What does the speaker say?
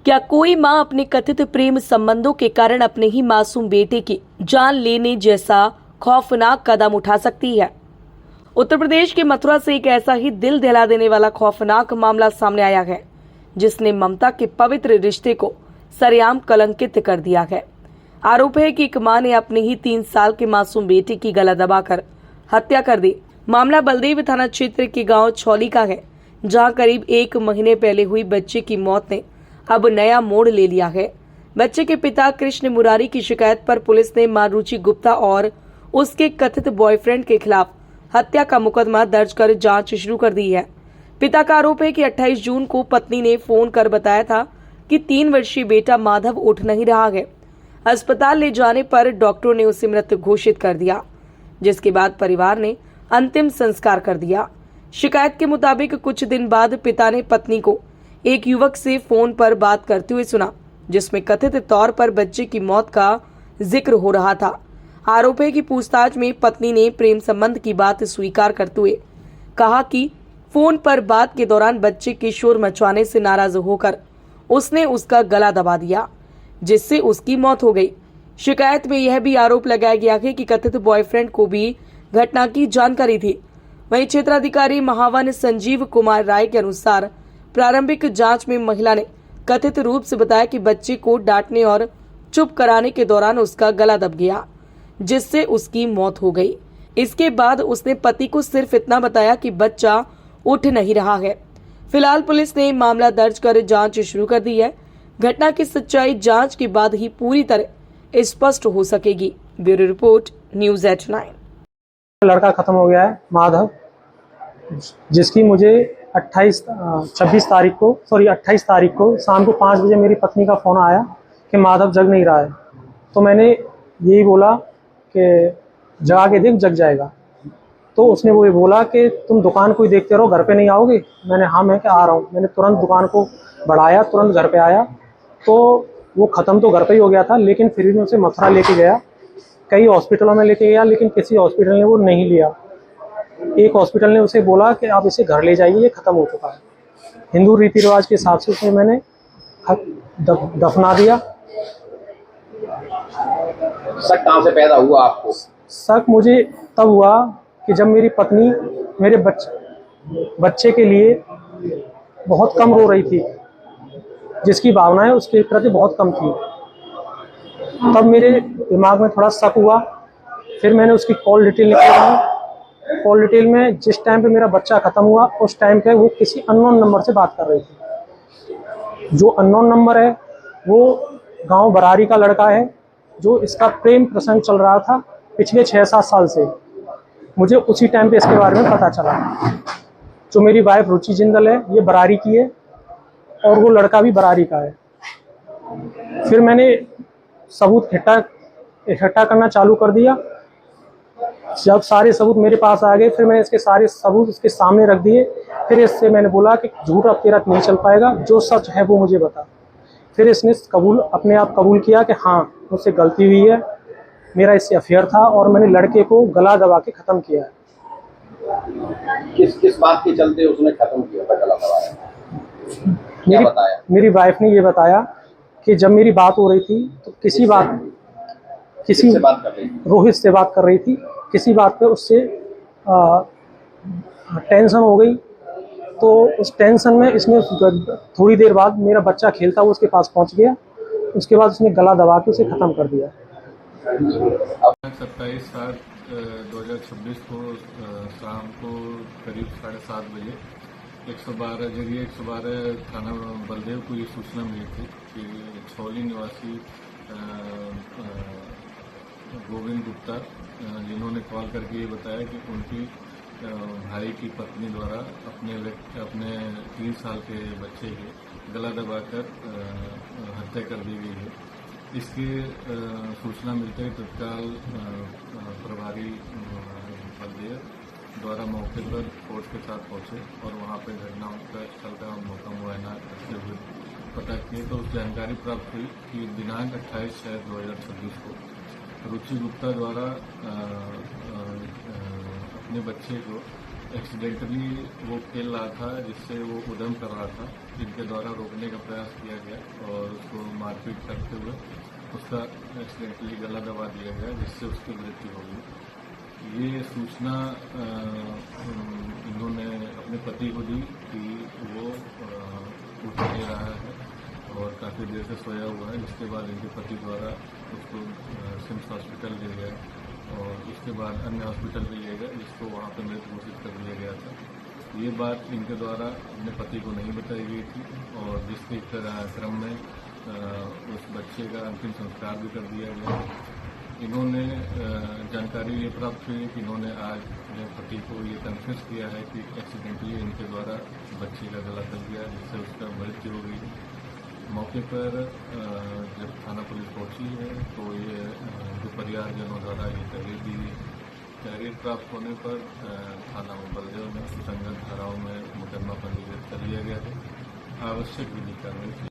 क्या कोई मां अपने कथित प्रेम संबंधों के कारण अपने ही मासूम बेटे की जान लेने जैसा खौफनाक कदम उठा सकती है? उत्तर प्रदेश के मथुरा से एक ऐसा ही दिल दहला देने वाला खौफनाक मामला सामने आया है, जिसने ममता के पवित्र रिश्ते को सरेआम कलंकित कर दिया है। आरोप है कि एक मां ने अपने ही 3 साल के मासूम बेटे की गला दबाकर हत्या कर दी। मामला बलदेव थाना क्षेत्र के गांव छौली का है, जहां करीब 1 महीने पहले हुई बच्चे की मौत ने अब नया मोड़ ले लिया है। बच्चे के पिता कृष्ण मुरारी की शिकायत पर पुलिस ने मां रुचि गुप्ता और उसके कथित बॉयफ्रेंड के खिलाफ हत्या का मुकदमा दर्ज कर जांच शुरू कर दी है। पिता का आरोप है कि 28 जून को पत्नी ने फोन कर बताया था कि 3 वर्षीय बेटा माधव उठ नहीं रहा है। अस्पताल ले जाने पर डॉक्टरों ने उसे मृत घोषित कर दिया, जिसके बाद परिवार ने अंतिम संस्कार कर दिया। शिकायत के मुताबिक कुछ दिन बाद पिता ने पत्नी को एक युवक से फोन पर बात करते हुए सुना, जिसमें कथित तौर पर बच्चे की मौत का जिक्र हो रहा था। आरोप है कि पूछताछ में पत्नी ने प्रेम संबंध की बात स्वीकार करते हुए कहा कि फोन पर बात के दौरान बच्चे के शोर मचवाने से नाराज होकर उसने उसका गला दबा दिया, जिससे उसकी मौत हो गई। शिकायत में यह भी आरोप लगाया गया है कि कथित बॉयफ्रेंड को भी घटना की जानकारी थी। वहीं क्षेत्राधिकारी महावन संजीव कुमार राय के अनुसार प्रारंभिक जांच में महिला ने कथित रूप से बताया कि बच्चे को डांटने और चुप कराने के दौरान उसका गला दब गया, जिससे उसकी मौत हो गई। इसके बाद उसने पति को सिर्फ इतना बताया कि बच्चा उठ नहीं रहा है। फिलहाल पुलिस ने मामला दर्ज कर जांच शुरू कर दी है। घटना की सच्चाई जांच के बाद ही पूरी तरह स्पष्ट हो सकेगी। Bureau report, news eight 9। लड़का खत्म हो गया है, माधव, जिसकी मुझे 28 तारीख को शाम को 5 बजे मेरी पत्नी का फ़ोन आया कि माधव जग नहीं रहा है। तो मैंने यही बोला कि जगा के देख, जग जाएगा। तो उसने वो ये बोला कि तुम दुकान को ही देखते रहो, घर पे नहीं आओगे? मैंने हाँ, मैं क्या आ रहा हूँ। मैंने तुरंत दुकान को बढ़ाया, तुरंत घर पे आया। तो वो ख़त्म तो घर पे ही हो गया था, लेकिन फिर भी मैं उसे मथुरा लेके गया, कई हॉस्पिटलों में लेके गया, लेकिन किसी हॉस्पिटल ने वो नहीं लिया। एक हॉस्पिटल ने उसे बोला कि आप इसे घर ले जाइए, ये ख़त्म हो चुका है। हिंदू रीति रिवाज के हिसाब से उसे मैंने दफना दिया। शक कहाँ से पैदा हुआ आपको? शक मुझे तब हुआ कि जब मेरी पत्नी मेरे बच्चे के लिए बहुत कम रो रही थी, जिसकी भावनाएं उसके प्रति बहुत कम थी। तब मेरे दिमाग में थोड़ा शक हुआ। फिर मैंने उसकी कॉल डिटेल निकाली। कॉल डिटेल में जिस टाइम पे मेरा बच्चा ख़त्म हुआ, उस टाइम पे वो किसी अननोन नंबर से बात कर रही थी। जो अननोन नंबर है वो गांव बरारी का लड़का है, जो इसका प्रेम प्रसंग चल रहा था पिछले 6-7 साल से। मुझे उसी टाइम पे इसके बारे में पता चला। जो मेरी वाइफ रुचि जिंदल है, ये बरारी की है और वो लड़का भी बरारी का है। फिर मैंने सबूत इकट्ठा करना चालू कर दिया। जब सारे सबूत मेरे पास आ गए, फिर मैंने इसके सारे सबूत इसके सामने रख दिए। फिर इससे मैंने बोला कि झूठ अब तेरा नहीं चल पाएगा, जो सच है वो मुझे बता। फिर इसने अपने आप कबूल किया कि हाँ, मुझसे गलती हुई है, मेरा इससे अफेयर था और मैंने लड़के को गला दबा के ख़त्म किया है। किस बात के चलते उसने खत्म किया था, गला दबाया? क्या बताया? मेरी वाइफ ने ये बताया कि जब मेरी बात हो रही थी तो रोहित से बात कर रही थी। किसी बात पे उससे टेंशन हो गई, तो उस टेंशन में इसने थोड़ी देर बाद मेरा बच्चा खेलता हुआ उसके पास पहुंच गया। उसके बाद उसने गला दबा के उसे ख़त्म कर दिया। 27/7/2026 को शाम को करीब 7:30 बजे 112 थाना बलदेव को ये सूचना मिली थी कि छौली निवासी गोविंद गुप्ता, जिन्होंने कॉल करके ये बताया कि उनकी भाई की पत्नी द्वारा अपने 3 साल के बच्चे के गला दबाकर हत्या कर दी गई है। इसकी सूचना मिलते ही तत्काल प्रभारी बलदेव द्वारा मौके पर फोर्स के साथ पहुंचे और वहां पर घटना स्थल का मौका मुआयना करते हुए पता किए तो उस जानकारी प्राप्त हुई कि दिनांक 28/6/2026 को रुचि गुप्ता द्वारा अपने बच्चे को एक्सीडेंटली वो खेल रहा था, जिससे वो उद्यम कर रहा था, जिनके द्वारा रोकने का प्रयास किया गया और उसको मारपीट करते हुए उसका एक्सीडेंटली गला दबा दिया गया, जिससे उसकी मृत्यु हो गई। ये सूचना इन्होंने अपने पति को दी कि वो उठ नहीं रहा है और काफ़ी देर से सोया हुआ है, जिसके बाद इनके पति द्वारा उसको सिम्स हॉस्पिटल ले गया और उसके बाद अन्य हॉस्पिटल भी ले गया, जिसको वहाँ पर मृत घोषित कर दिया गया था। ये बात इनके द्वारा अपने पति को नहीं बताई गई थी और जिसके क्रम में उस बच्चे का अंतिम संस्कार भी कर दिया गया। इन्होंने जानकारी ये प्राप्त हुई कि इन्होंने आज अपने पति को ये कन्फेस किया है कि एक्सीडेंटली इनके द्वारा बच्चे का गला दब गया, जिससे उसका मृत्यु हो गई। मौके पर जब थाना पुलिस पहुंची है तो ये जो परिवारजनों द्वारा ये तहरीर दी गई। तहरीर प्राप्त होने पर थाना बलदेव में सुसंगत धाराओं में मुकदमा पंजीकृत कर लिया गया है। आवश्यक विधि कार्रवाई